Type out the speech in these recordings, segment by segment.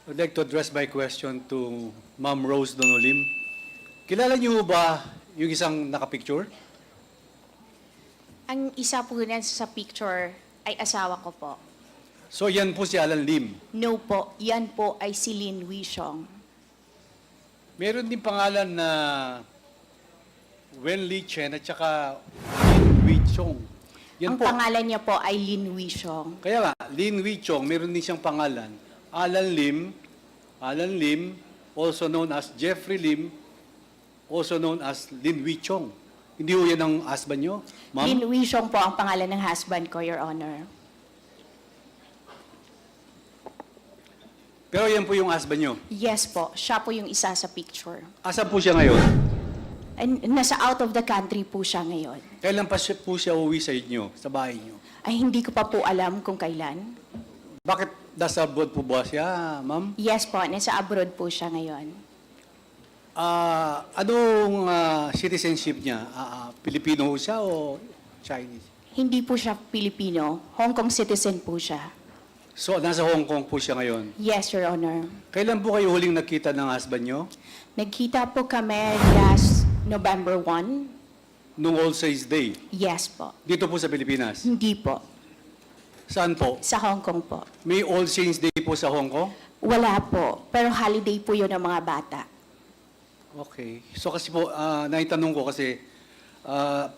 I'd like to address my question to Ma'am Rose Donolim. Kilala niyo ba yung isang nakapicture? Ang isa po na sa picture ay asawa ko po. So yan po si Alan Lim. No po, yan po ay si Lin Wishong. Meron din pangalan na Wen Li Chen at saka Lin Wei Chong. Yan Ang po. pangalan niya po ay Lin Wishong. Kaya nga, Lin Wei Chong, meron din siyang pangalan. Alan Lim, also known as Jeffrey Lim, also known as Lin Wei Chong. Hindi ho yan ang husband nyo, ma'am? Lin Wishong po ang pangalan ng husband ko, Your Honor. Pero yan po yung husband nyo. Yes po, siya po yung isa sa picture. Asan po siya ngayon? And nasa out of the country po siya ngayon. Kailan pa po siya uwi sa inyo, sa bahay nyo? Ay hindi ko pa po alam kung kailan. Bakit nasa abroad po ba siya, ma'am? Yes po, nasa abroad po siya ngayon. Anong citizenship niya? Pilipino siya o Chinese? Hindi po siya Pilipino, Hong Kong citizen po siya. So, nasa Hong Kong po siya ngayon. Yes, Your Honor. Kailan po kayo huling nakita ng husband nyo? Nagkita po kami last November 1. Nung All Saints Day. Yes po. Dito po sa Pilipinas. Hindi po. Saan po? Sa Hong Kong po. May All Saints Day po sa Hong Kong? Wala po. Pero holiday po yun ng mga bata. Okay. So kasi po, naitanong ko kasi,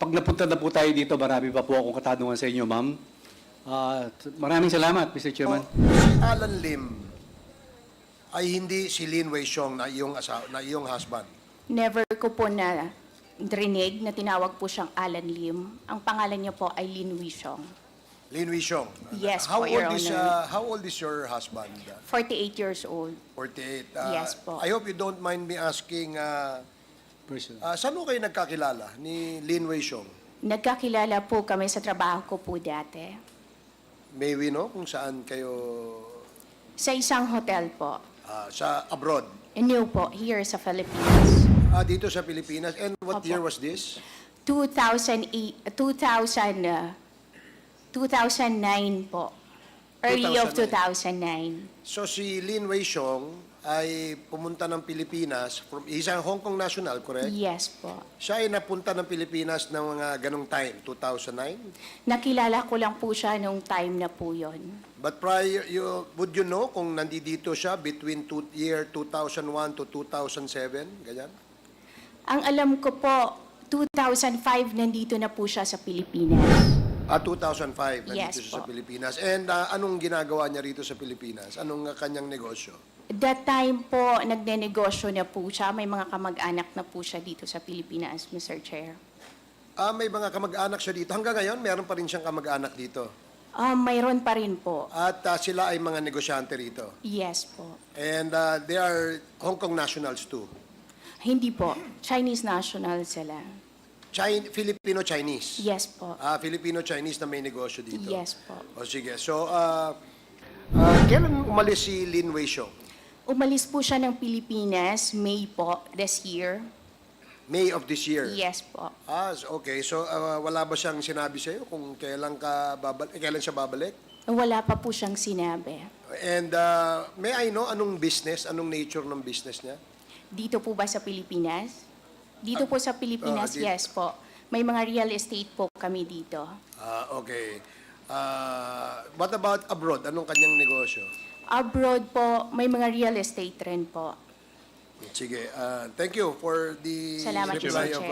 pag napunta na po tayo dito, marami pa po akong katanungan sa inyo, ma'am. Maraming salamat, Mr. Chairman. Si Alan Lim ay hindi si Lin Wei Xiong na iyong husband. Never ko po na rinig na tinawag po siyang Alan Lim. Ang pangalan niya po ay Lin Wishong. Lin Wei Xiong. Yes po, Your Honor. How old is your husband? 48 years old. 48. Yes po. I hope you don't mind me asking, Person. saan mo kayo nagkakilala ni Lin Wei Xiong? Nagkakilala po kami sa trabaho ko po dati. May we know kung saan kayo Sa isang hotel po. sa abroad? New po, here sa Philippines. Dito sa Pilipinas. And what Opo. year was this? 2009 po. Early of 2009. So si Lin Wei Xiong ay pumunta ng Pilipinas, he's a Hong Kong national, correct? Yes po. Siya ay napunta ng Pilipinas ng mga ganong time, 2009? Nakilala ko lang po siya nung time na po yon. But would you know kung nandito siya between year 2001 to 2007, ganyan? Ang alam ko po, 2005 nandito na po siya sa Pilipinas. 2005, nandito Yes siya sa po. Pilipinas. And anong ginagawa niya rito sa Pilipinas? Anong kanyang negosyo? That time po, nagnenegosyo na po siya. May mga kamag-anak na po siya dito sa Pilipinas, Mr. Chair. May mga kamag-anak siya dito. Hanggang ngayon, meron pa rin siyang kamag-anak dito. Mayroon pa rin po. At sila ay mga negosyante rito. Yes po. And they are Hong Kong nationals too. Hindi po. Chinese national sila. Filipino-Chinese. Yes po. Filipino-Chinese na may negosyo dito. Yes po. O sige. So, kailan umalis si Lin Wei Xiong? Umalis po siya ng Pilipinas, May po, this year. May of this year? Yes po. Okay. So, wala ba siyang sinabi sa'yo kung kailan siya babalik? Wala pa po siyang sinabi. And may I know anong business, anong nature ng business niya? Dito po ba sa Pilipinas? Dito po sa Pilipinas, dito. yes po. May mga real estate po kami dito. Okay. What about abroad? Anong kanyang negosyo? Abroad po, may mga real estate rin po. Sige. Thank you for the Salamat, reply Mr. of Chair.